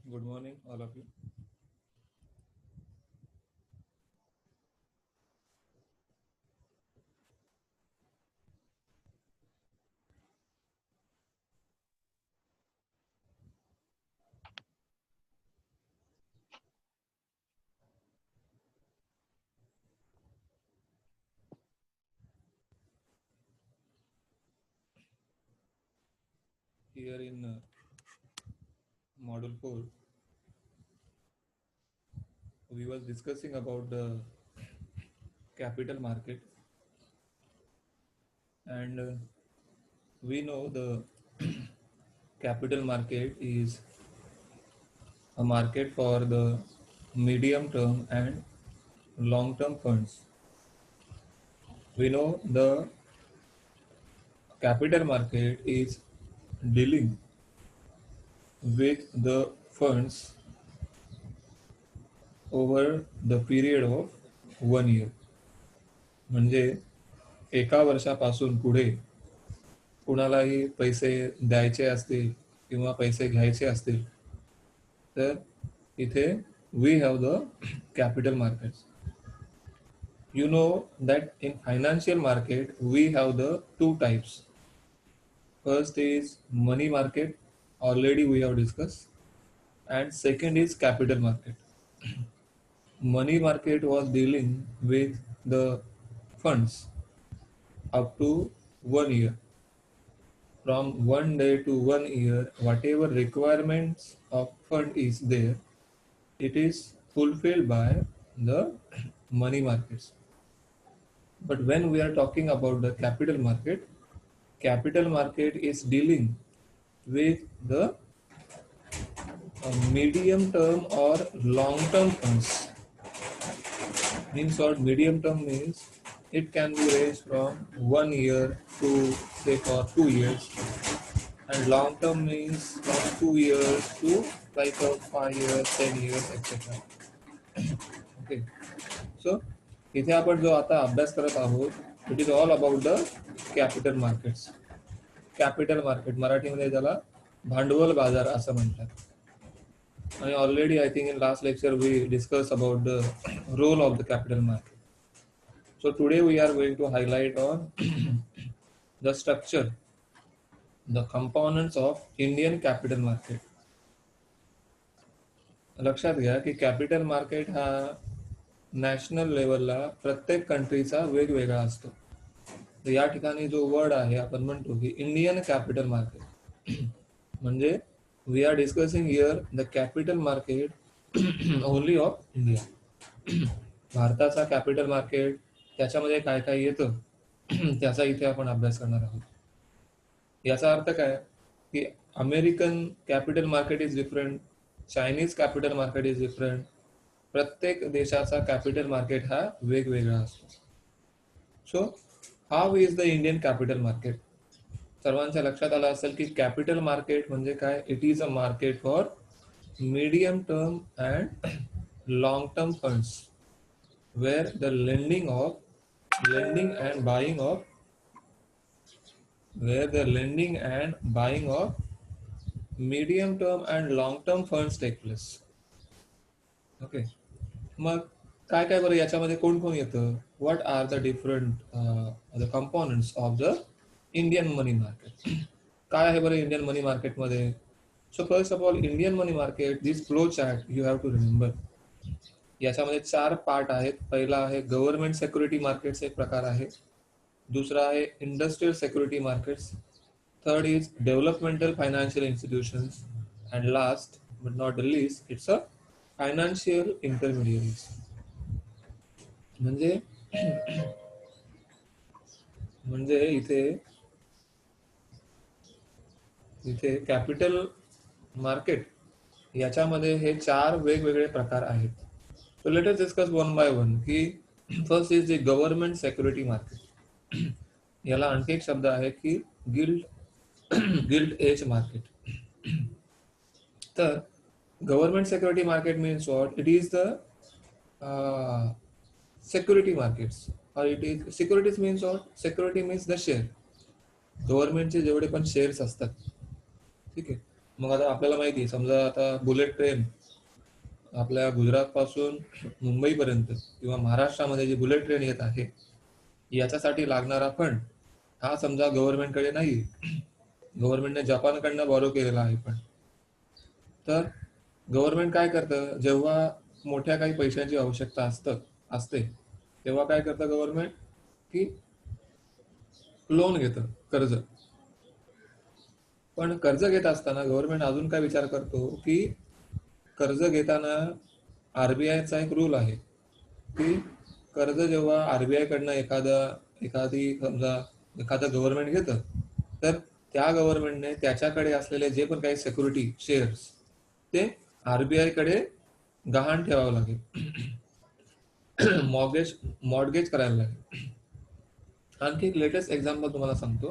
Good morning, all of you. Here in module 4, we was discussing about the capital market, and we know the capital market is a market for the medium term and long term funds. We know the capital market is dealing with the funds over the period of 1 year. म्हणजे एका वर्षापासून पुढे कुणालाही पैसे द्यायचे असतील किंवा पैसे घ्यायचे असतील तर इथे we have the capital markets. You know that in financial market we have the two types. First is money market, already we have discussed, and second is capital market. Money market was dealing with the funds up to 1 year. From 1 day to 1 year, whatever requirements of fund is there, it is fulfilled by the money markets. But when we are talking about the capital market is dealing with the medium term or long term funds. Means what medium term means, It can be raised from 1 year to say for 2 years, and long term means from 2 years to like a 5 years, 10 years, etc. Okay. So इथे आपण जो आता अभ्यास करत आहोत, it is all about the capital markets. Capital market मराठीमध्ये त्याला भांडवल बाजार असं म्हणतात. आणि already I think in last lecture we discuss about the role of the capital market. So today we are going to highlight on the structure, the components of Indian capital market. लक्षात घ्या की capital market हा national लेवलला प्रत्येक कंट्रीचा वेगवेगळा असतो. तर या ठिकाणी जो वर्ड आहे आपण म्हणतो की इंडियन कॅपिटल मार्केट म्हणजे we are discussing here the capital market only of India. भारताचा कॅपिटल मार्केट त्याच्यामध्ये काय काय येतं त्याचा इथे आपण अभ्यास करणार आहोत. याचा अर्थ काय की American capital market is different, Chinese capital market is different. प्रत्येक देशाचा कॅपिटल मार्केट हा वेगवेगळा असतो. So how is the Indian capital market. सर्वांच्या लक्षात आलं असेल की कॅपिटल मार्केट म्हणजे काय. It is a market for medium term and long term funds where the lending and buying of medium term and long term funds take place. Okay. मग काय काय बरं याच्यामध्ये कोण कोण येतं. What are the different the components of the Indian money market. काय आहे बरं इंडियन मनी मार्केटमध्ये. So first of all Indian money market this flow chart you have to remember. याच्यामध्ये 4 पार्ट आहेत. पहिला आहे गव्हर्नमेंट सिक्युरिटी मार्केट्स एक प्रकार आहे. दुसरा आहे industrial security markets. Third is developmental financial institutions. And last but not the least it's a financial intermediaries. म्हणजे इथे कॅपिटल मार्केट याच्यामध्ये हे 4 वेगवेगळे प्रकार आहेत. So let us discuss one by one. की first is the government security market. याला आणखी एक शब्द आहे की गिल्ड एज मार्केट. तर government security market means what. It is the security markets और it is securities means what. Security means the share. गव्हर्नमेंटचे जेवढे पण शेअर्स असतात. ठीक आहे. मग आता आपल्याला माहिती आहे समजा आता बुलेट ट्रेन आपल्या गुजरात पासून मुंबईपर्यंत किंवा महाराष्ट्रामध्ये जी बुलेट ट्रेन येत आहे याच्यासाठी लागणारा फंड हा समजा गव्हर्नमेंटकडे नाही. गव्हर्नमेंटने जपानकडनं बॉरो केलेला आहे. पण तर गव्हर्नमेंट काय करतं जेव्हा मोठ्या काही पैशांची आवश्यकता असते तेव्हा काय करतं गव्हर्नमेंट की लोन घेतं, कर्ज. पण कर्ज घेत असताना गव्हर्नमेंट अजून काय विचार करतो की कर्ज घेताना आरबीआयचा एक रूल आहे की कर्ज जेव्हा आरबीआय कडनं एखादं गव्हर्नमेंट घेतं तर त्या गव्हर्नमेंटने त्याच्याकडे असलेले जे पण काही सिक्युरिटी शेअर्स ते आरबीआय कडे गहाण ठेवावं लागेल. मॉर्गेज करायला लागेल. आणखी एक लेटेस्ट एक्झाम्पल तुम्हाला सांगतो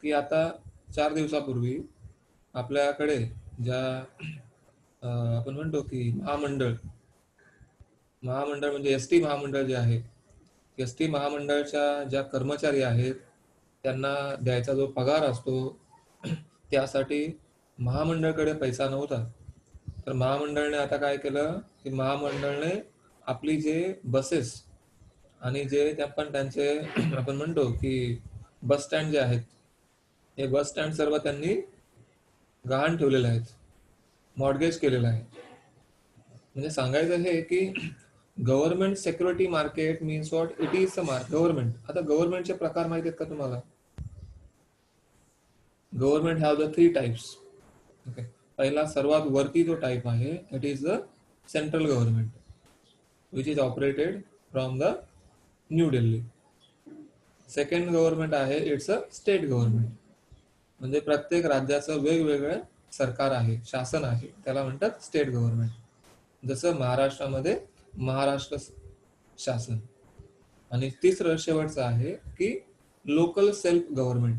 की आता 4 दिवसापूर्वी आपल्याकडे ज्या आपण म्हणतो की महामंडळ म्हणजे एस टी महामंडळ जे आहे. एस टी महामंडळच्या ज्या कर्मचारी आहेत त्यांना द्यायचा जो पगार असतो त्यासाठी महामंडळकडे पैसा नव्हता. तर महामंडळने आता काय केलं की महामंडळने आपली जे बसेस आणि जे त्यांचे आपण म्हणतो की बस स्टँड जे आहेत हे बस स्टँड सर्व त्यांनी गहाण ठेवलेले आहेत, मॉर्गेज केलेलं आहे. म्हणजे सांगायचं हे की government security market means what. It is a government. आता गव्हर्नमेंटचे प्रकार माहिती आहेत का तुम्हाला. Government have the 3 types. Okay. पहिला सर्वात वरती जो टाइप आहे it is the central government which is operated from the new Delhi. Second government आहे इट्स अ स्टेट गव्हर्नमेंट. म्हणजे प्रत्येक राज्याचं वेगवेगळं सरकार आहे, शासन आहे, त्याला म्हणतात स्टेट गव्हर्नमेंट. जसं महाराष्ट्रामध्ये महाराष्ट्र शासन. आणि तिसरं शेवटचं आहे की लोकल सेल्फ गव्हर्नमेंट.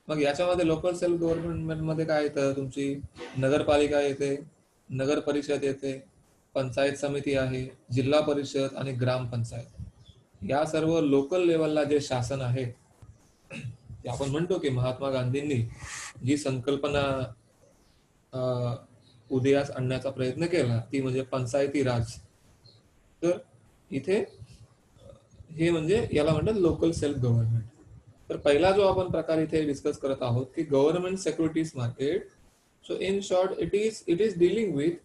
मग याच्यामध्ये लोकल सेल्फ गव्हर्नमेंट मध्ये काय येतं, तुमची नगरपालिका येते, नगर परिषद येते, पंचायत समिती आहे, जिल्हा परिषद आणि ग्रामपंचायत. या सर्व लोकल लेवलला जे शासन आहे ते आपण म्हणतो की महात्मा गांधींनी जी संकल्पना उदयास आणण्याचा प्रयत्न केला ती म्हणजे पंचायती राज. तर इथे हे म्हणजे याला म्हणतात लोकल सेल्फ गव्हर्नमेंट. तर पहिला जो आपण प्रकार इथे डिस्कस करत आहोत की government securities market. So in short it is dealing with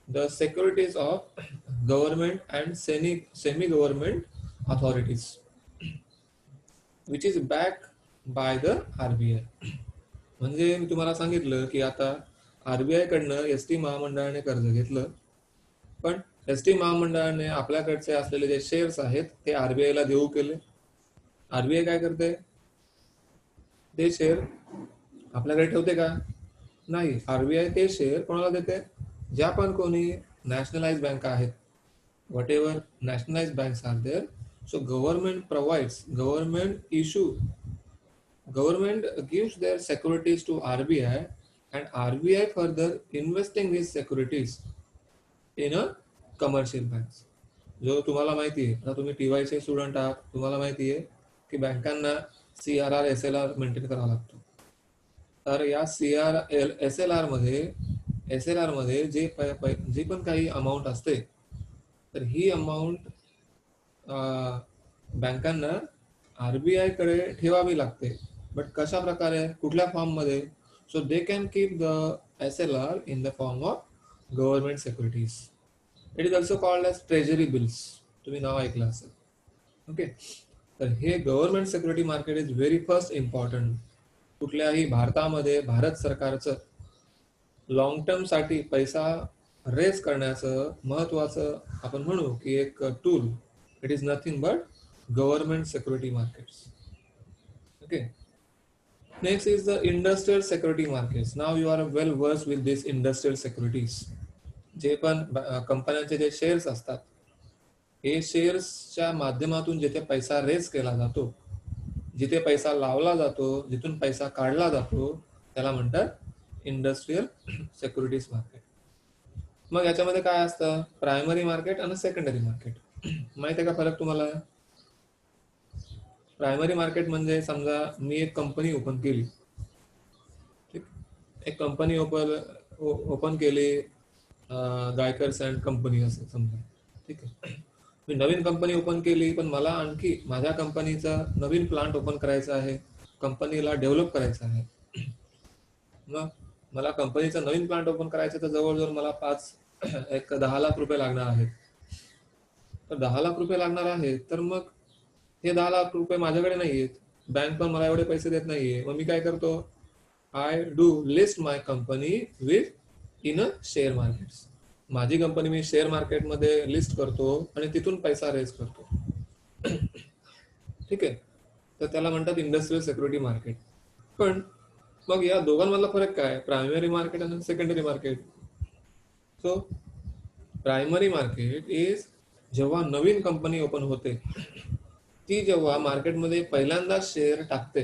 the securities of government and semi government authorities which is back by the RBI. म्हणजे मी तुम्हाला सांगितलं की आता आरबीआय कडनं एस टी महामंडळाने कर्ज घेतलं, पण एस टी महामंडळाने आपल्याकडचे असलेले जे शेअर्स आहेत ते आरबीआय ला देऊ केले. आरबीआय काय करते, ते शेअर आपल्याकडे ठेवते का? नाही. आरबीआय ते शेअर कोणाला देते? ज्या पण कोणी नॅशनलाइज बँका आहेत, whatever nationalise banks are there. So government gives their securities to RBI and RBI further investing these securities in a commercial banks. जो तुम्हाला माहिती आहे, आता तुम्ही टीवायचे स्टुडंट आहात, तुम्हाला माहिती आहे की बँकांना CRR SLR मेंटेन करावा लागतो. तर या SLR मध्ये जे पण काही अमाऊंट असते, तर ही अमाऊंट बँकांना आरबीआय कडे ठेवावी लागते. बट कशा प्रकारे, कुठल्या फॉर्म मध्ये? So they can keep the SLR in the form of government securities. It is also called as treasury bills. तुम्ही नाव ऐकलं असेल. ओके. तर हे government security market is very first important. कुठल्याही भारतामध्ये भारत सरकारचं लॉंग टर्म साठी पैसा रेस करण्याचं महत्वाचं आपण म्हणू की एक tool, it is nothing but government security markets. Okay. Next is the industrial security markets. Now you are well versed with these industrial securities. जे पण कंपन्यांचे जे शेअर्स असतात, हे शेअर्सच्या माध्यमातून जिथे पैसा रेस केला जातो, जिथे पैसा लावला जातो, जिथून पैसा काढला जातो, त्याला म्हणतात इंडस्ट्रियल सिक्युरिटीज मार्केट. मग याच्यामध्ये काय असतं? प्रायमरी मार्केट आणि सेकंडरी मार्केट. माहिती आहे का फरक तुम्हाला? प्रायमरी मार्केट म्हणजे समजा मी एक कंपनी ओपन केली, ठीक, एक कंपनी ओपन केली, गायकर्स अँड कंपनी असं समजा, ठीक आहे. मी नवीन कंपनी ओपन केली, पण मला आणखी माझ्या कंपनीचा नवीन प्लांट ओपन करायचा आहे, कंपनीला डेव्हलप करायचं आहे. मग मला कंपनीचा नवीन प्लांट ओपन करायचं तर जवळजवळ मला 10 लाख रुपये लागणार आहेत. तर 10 लाख रुपये लागणार आहेत, तर मग हे 10 लाख रुपये माझ्याकडे नाही आहेत, बँक पण मला एवढे पैसे देत नाहीये. मग मी काय करतो? I do list my company with in a share market. माझी कंपनी मी शेअर मार्केटमध्ये लिस्ट करतो आणि तिथून पैसा रेज करतो. ठीक आहे. तर त्याला म्हणतात इंडस्ट्रियल सिक्युरिटी मार्केट. पण मग या दोघांमधला फरक काय? प्रायमरी मार्केट आणि secondary market. So primary market is जेव्हा नवीन कंपनी ओपन होते, ती जेव्हा मार्केटमध्ये पहिल्यांदा शेअर टाकते,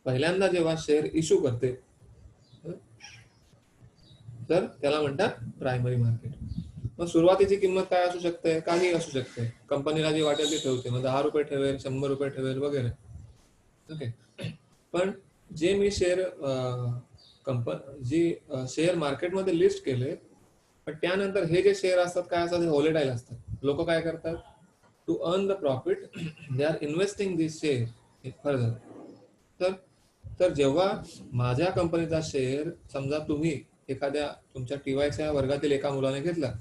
पहिल्यांदा जेव्हा शेअर इश्यू करते, तर त्याला म्हणतात प्रायमरी मार्केट. मग सुरुवातीची किंमत काय असू शकते? काही असू शकते. कंपनीला जी वाटेल ती ठेवते, मग 10 रुपये ठेवेल, 100 रुपये ठेवेल वगैरे. ओके. पण जे मी शेअर शेअर मार्केटमध्ये लिस्ट केले, पण त्यानंतर हे जे शेअर असतात काय असतात? हे व्होलेटाईल असतात. लोक काय करतात? To earn the profit they are investing this share further. तर जेव्हा माझ्या कंपनीचा शेअर समजा तुम्ही एखाद्या तुमच्या टीवायच्या वर्गातील एका मुलाने घेतला,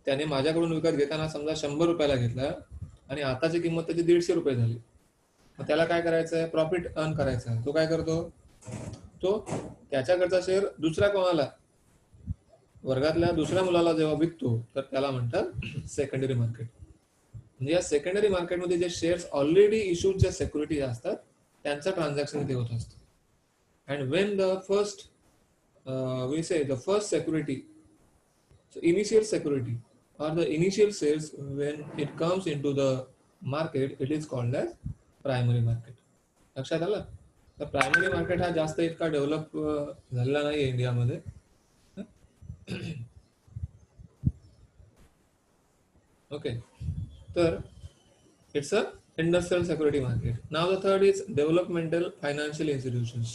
त्याने माझ्याकडून विकत घेताना समजा 100 रुपयाला घेतला आणि आताची किंमत त्याची 150 रुपये झाली. मग त्याला काय करायचंय? प्रॉफिट अर्न करायचा आहे. तो काय करतो? तो त्याच्याकडचा शेअर दुसऱ्या कोणाला, वर्गातल्या दुसऱ्या मुलाला जेव्हा विकतो, तर त्याला म्हणतात सेकंडरी मार्केट. म्हणजे या सेकंडरी मार्केटमध्ये जे शेअर्स ऑलरेडी इश्यूड जे सिक्युरिटी असतात त्यांचं ट्रान्झॅक्शन इथे होत असतं. And Wien the first the first security, initial security or the initial sales when it comes into the market, it is called as primary market. लक्षात आलं? तर प्रायमरी मार्केट हा जास्त इतका डेव्हलप झालेला नाही इंडियामध्ये. ओके, तर it's a industrial security market. Now the third is developmental financial institutions.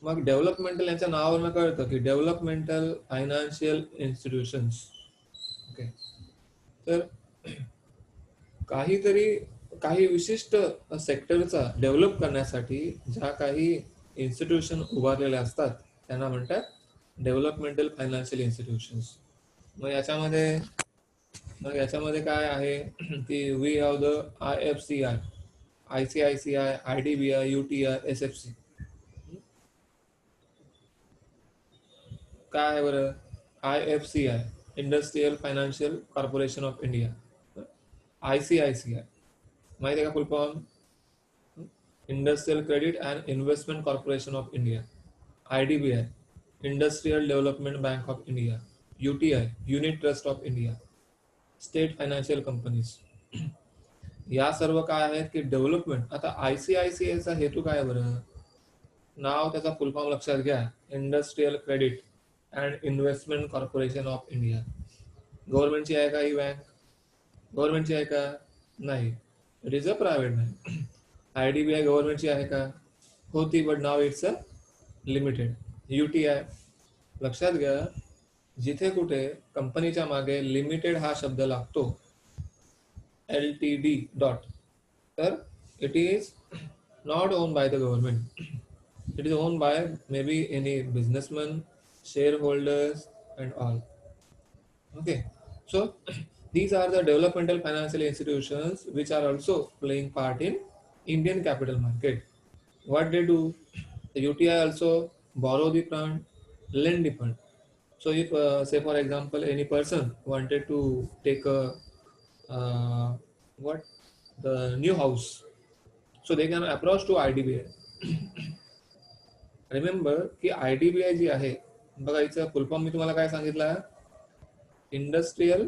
मग डेव्हलपमेंटल यांच्या नावावरून कळतं की डेव्हलपमेंटल फायनान्शियल इन्स्टिट्यूशन्स. ओके, तर काही विशिष्ट सेक्टरचा डेव्हलप करण्यासाठी ज्या काही इन्स्टिट्यूशन उभारलेल्या असतात त्यांना म्हणतात डेव्हलपमेंटल फायनान्शियल इन्स्टिट्यूशन्स. मग याच्यामध्ये काय आहे की we have the IFCI, ICICI, IDBI, UTI, SFC. काय आहे बरं? IFCI, industrial financial corporation of India. ICICI माहिती आहे का full form? Industrial credit and investment corporation of India. IDBI, industrial development bank of India. UTI, unit trust of India. State financial companies. या सर्व काय आहेत की डेव्हलपमेंट. आता ICICIचा हेतू काय बरं? नाव त्याचा फुल फॉर्म लक्षात घ्या, industrial credit and investment corporation of India. गव्हर्नमेंटची आहे का ही बँक? गव्हर्नमेंटची आहे का? नाही, it is a private bank. IDBI गव्हर्नमेंटची आहे का? होती, बट नाव इट्स अ लिमिटेड. UTI लक्षात घ्या, जिथे कुठे कंपनीच्या मागे लिमिटेड हा शब्द लागतो, LTD डॉट, तर it is not own by the government. It is own by maybe any businessman, shareholders and all. Okay, so these are the developmental financial institutions which are also playing part in Indian capital market. What they do? The UTI also borrow the fund, lend the fund. So if say for example any person wanted to take a the new house, so they can approach to IDBI. Remember की IDBI जी आहे बघा, हिचं फुल form मी तुम्हाला काय सांगितलं? Industrial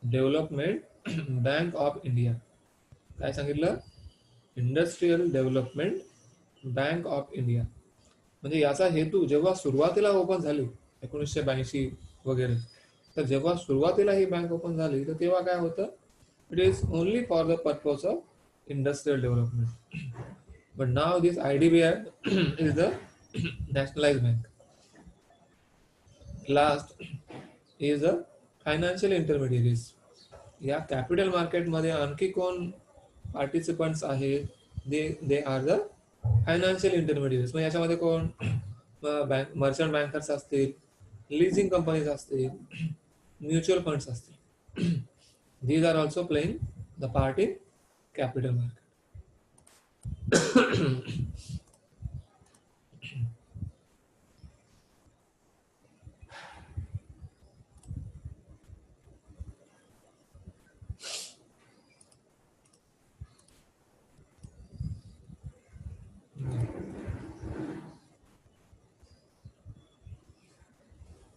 development bank of India. काय सांगितलं? Industrial development bank of India. म्हणजे याचा हेतू जेव्हा सुरुवातीला ओपन झाली 1982 वगैरे, तर जेव्हा सुरुवातीला ही बँक ओपन झाली तर तेव्हा काय होतं? It is only for the purpose of industrial development. But now this IDBI is the nationalized bank. Last is the financial intermediaries. या कॅपिटल मार्केट मध्ये आणखी कोण पार्टिसिपंट्स आहेत? They are the financial intermediates. मग याच्यामध्ये कोण? मर्चंट बँकर्स असतील, leasing companies असतील, म्युच्युअल फंड्स असतील. These are also playing the part in capital market.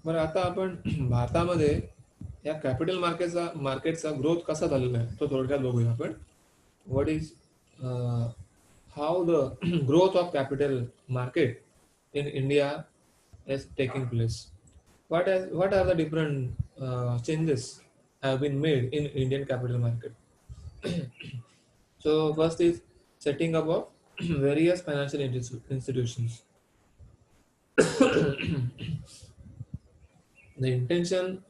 बरं, आता आपण भारतामध्ये या कॅपिटल मार्केटचा ग्रोथ कसा झालेला आहे तो थोडक्यात बघूया आपण. What is how the growth of capital market in India is taking place. What are the different changes have been made in Indian capital market? So first is setting up of various financial institutions. The intention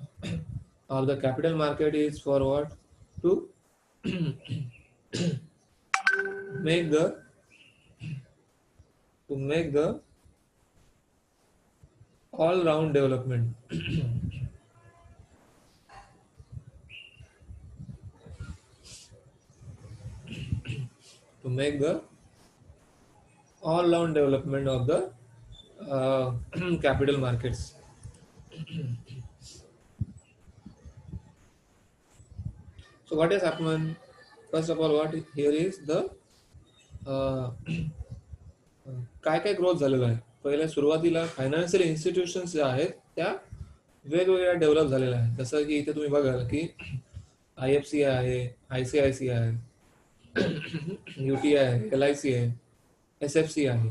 of the capital market is for what? To make the all-round development. To make the all-round development of the capital markets. So what has happened? First of all, what here is the काय growth झालेला आहे. पहिले सुरुवातीला financial institutions ज्या आहेत त्या वेगवेगळ्या develop झालेल्या आहेत. जसं की इथे तुम्ही बघाल की IFC आहे, ICICI आहे, UTI आहे, LIC आहे, SFC आहे.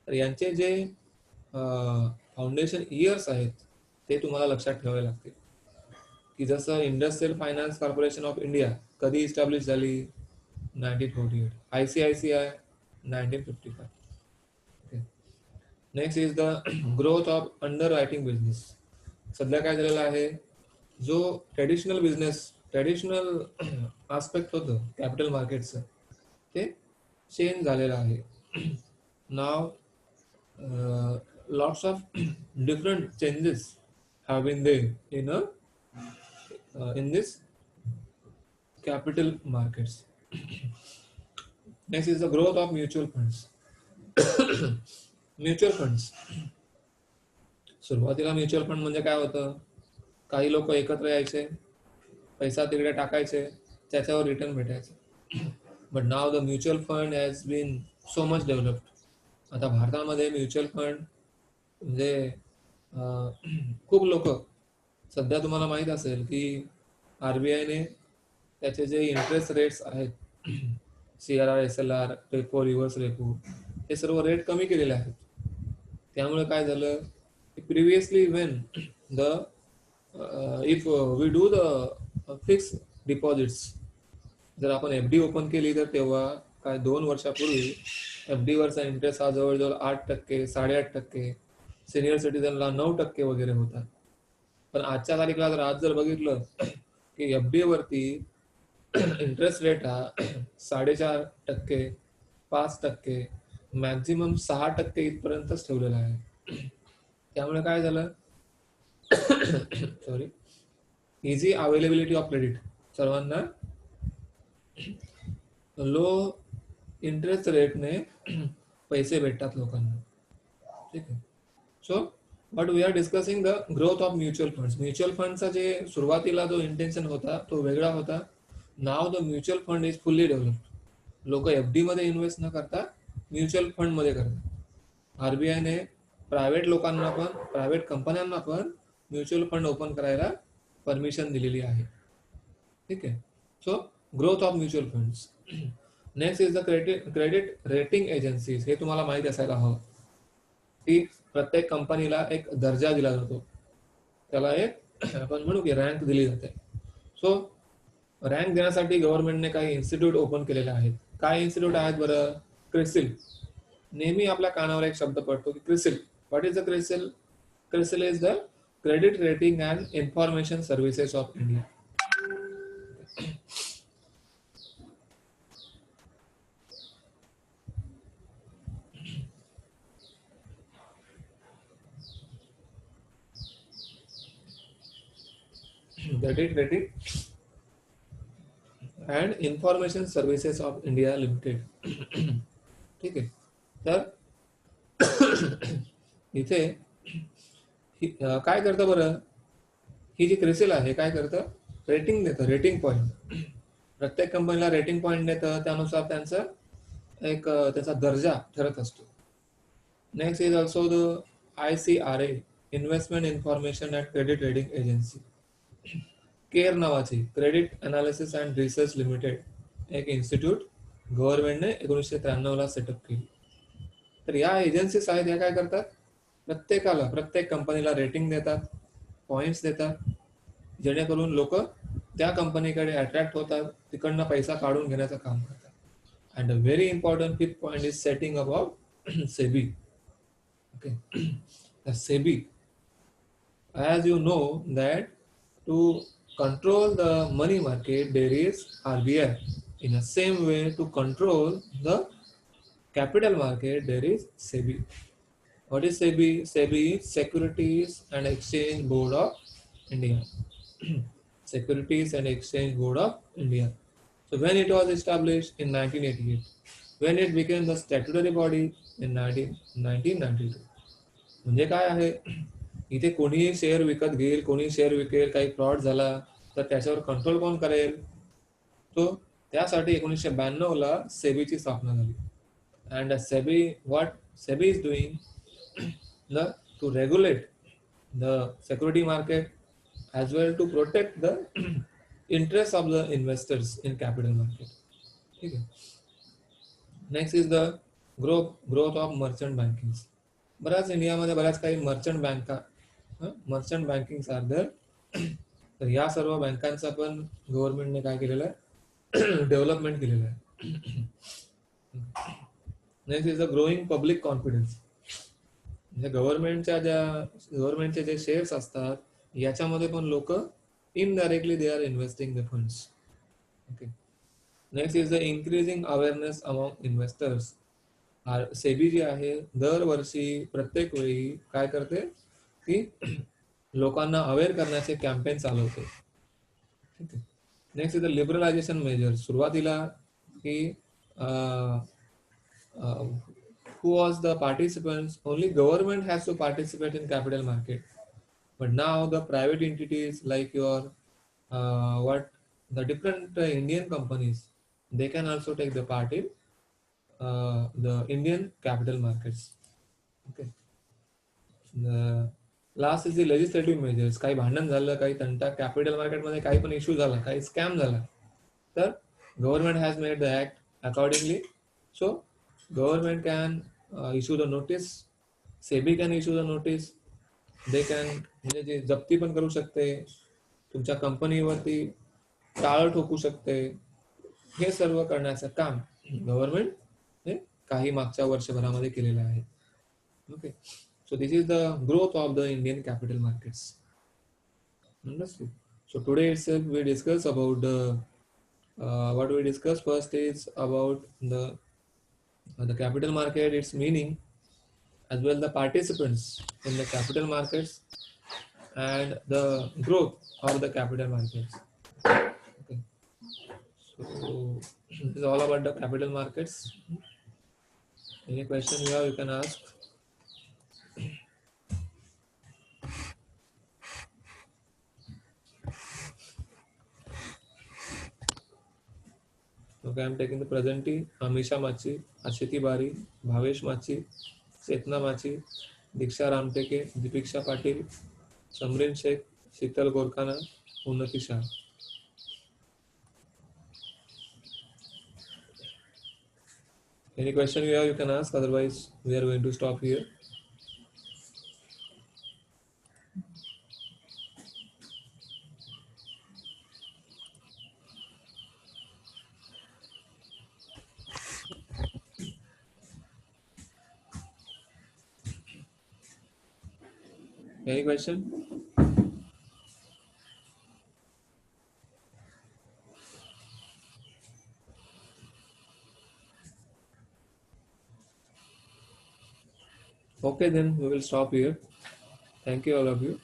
तर यांचे जे फाउंडेशन इयर्स आहेत ते तुम्हाला लक्षात ठेवावे लागतील. की जसं industrial finance corporation of India कधी इस्टॅब्लिश झाली? 1948. ICICI 1955. Okay. Next is the growth of under writing business. सध्या काय झालेलं आहे, जो ट्रेडिशनल आस्पेक्ट होतं कॅपिटल मार्केटचं ते चेंज झालेलं आहे. नाव lots of different changes have been there in this capital markets. Next is the growth of mutual funds. Mutual funds. सुरुवातीला म्युच्युअल फंड म्हणजे काय होतं, काही लोक एकत्र यायचे, पैसा तिकडे टाकायचे, त्याच्यावर रिटर्न भेटायचं. But now the mutual fund has been so much developed. आता भारतामध्ये म्युच्युअल फंड म्हणजे खूप लोक, सध्या तुम्हाला माहीत असेल की RBIने त्याचे जे इंटरेस्ट रेट्स आहेत CRR, SLR, repo, reverse repo, हे सर्व रेट कमी केलेले आहेत. त्यामुळे काय झालं की previously when the if we do the fix deposits, जर आपण FD ओपन केली तर तेव्हा काय 2 वर्षापूर्वी FD वरचा इंटरेस्ट हा जवळजवळ 8%, 8.5%, सिनियर सिटीजनला 9% वगैरे होता. पण आजच्या तारीखला जर आज जर बघितलं की FD वरती इंटरेस्ट रेट हा 4.5%, 5%, मॅक्झिमम 6% इथपर्यंतच ठेवलेला आहे. त्यामुळे काय झालं, sorry, easy availability of credit, सर्वांना लो इंटरेस्ट रेटने पैसे भेटतात लोकांना. ठीक आहे. So but we are discussing the growth of mutual funds. Mutual फंडचा जे सुरुवातीला जो इंटेन्शन होता तो वेगळा होता. Now the mutual fund is fully developed. लोक FD मध्ये इन्व्हेस्ट न करता म्युच्युअल फंड मध्ये करतात. RBIने प्रायव्हेट लोकांना पण, प्रायव्हेट कंपन्यांना पण म्युच्युअल फंड ओपन करायला परमिशन दिलेली आहे. ठीक आहे. So growth of mutual funds. Next is the credit rating agencies. हे तुम्हाला माहिती असायला हवं की प्रत्येक कंपनीला एक दर्जा दिला जातो, त्याला एक आपण म्हणू की रँक दिली जाते. सो रँक देण्यासाठी गव्हर्नमेंटने काही इन्स्टिट्यूट ओपन केलेले आहेत. काय इन्स्टिट्यूट आहेत बरं? क्रिसिल. नेहमी आपल्या कानावर एक शब्द पडतो की CRISIL. What is the CRISIL? CRISIL is the credit rating and information services of India. Credit rating and information services of India limited. ठीक आहे. तर इथे काय करतं बरं, ही जी क्रिसिल आहे काय करतं, रेटिंग देतं, रेटिंग पॉईंट. प्रत्येक कंपनीला रेटिंग पॉईंट देतं, त्यानुसार त्यांचं एक त्याचा दर्जा ठरत असतो. Next is also the ICRA, investment information and credit rating agency. CARE नावाची, credit analysis and research limited, एक इन्स्टिट्यूट गव्हर्नमेंटने 1993ला सेटअप केली. तर या एजन्सीज आहेत, या काय करतात, प्रत्येकाला, प्रत्येक कंपनीला रेटिंग देतात, पॉइंट्स देतात, जेणेकरून लोक त्या कंपनीकडे अट्रॅक्ट होतात, तिकडनं पैसा काढून घेण्याचं काम करतात. And a very important fifth point is setting up of SEBI. Okay. SEBI, as you know that to control the money market there is RBI. In the same way, to control the capital market there is SEBI. What is SEBI? SEBI is Securities and Exchange Board of India. Securities and Exchange Board of India. So when it was established in 1988, when it became the statutory body in 1992. म्हणजे काय आहे, इथे कोणीही share विकत घेईल, कोणी share विकेल, काही फ्रॉड झाला तर त्याच्यावर कंट्रोल कोण करेल, तो त्यासाठी 1992ला सेबीची स्थापना झाली. And SEBI, what SEBI is doing, to regulate the security market as well to protect the interests of the investors in capital market. ठीक है. Next is the growth of merchant banking. बऱ्याच इंडियामध्ये बऱ्याच काही मर्चंट बँका, मर्चंट बँकिंग आर देअर. तर या सर्व बँकांचा पण गव्हर्नमेंटने काय केलेलं आहे, डेव्हलपमेंट केलेलं आहे. Next is the growing public confidence. म्हणजे गव्हर्नमेंटचे जे शेअर्स असतात याच्यामध्ये पण लोक indirectly they are investing the funds. Okay. Next is the increasing awareness among investors. SEBI जी आहे दरवर्षी प्रत्येक वेळी काय करते की लोकांना अवेअर करण्याचे कॅम्पेन चालवते. ठीक आहे. Next is the liberalisation measure. सुरुवातीला की who was the participants, only government has to participate in capital market, but now the private entities like your what the different Indian companies, they can also take the part in the Indian capital markets. Okay. The last is the legislative measures. काही भांडण झालं, काही तंटा capital मार्केटमध्ये काही पण issue झाला, काही scam झाला, तर government has made the act accordingly. So government can issue the notice, SEBI can issue the notice, they can म्हणजे जे जप्ती पण करू शकते, तुमच्या कंपनीवरती टाळं ठोकू शकते. हे सर्व करण्याचं काम गव्हर्नमेंट हे काही मागच्या वर्षभरामध्ये केलेलं आहे. Okay. So this is the growth of the Indian capital markets. Understood? So today itself we discuss about the what we discuss first is about the capital market, its meaning, as well the participants in the capital markets and the growth of the capital markets. Okay. So this is all about the capital markets. Any question you have, you can ask. Okay, I am taking the presentee. Amisha Machi, Ashiti Bari, Bhavesh Machi, Chetna Machi, Diksha Ramteke, Dipiksha Patil, Samrin Sheikh, Sheetal Gorkana, Unnati Shah. Any question you have, you can ask. Otherwise, we are going to stop here. Any question? Okay, then we will stop here. Thank you, all of you.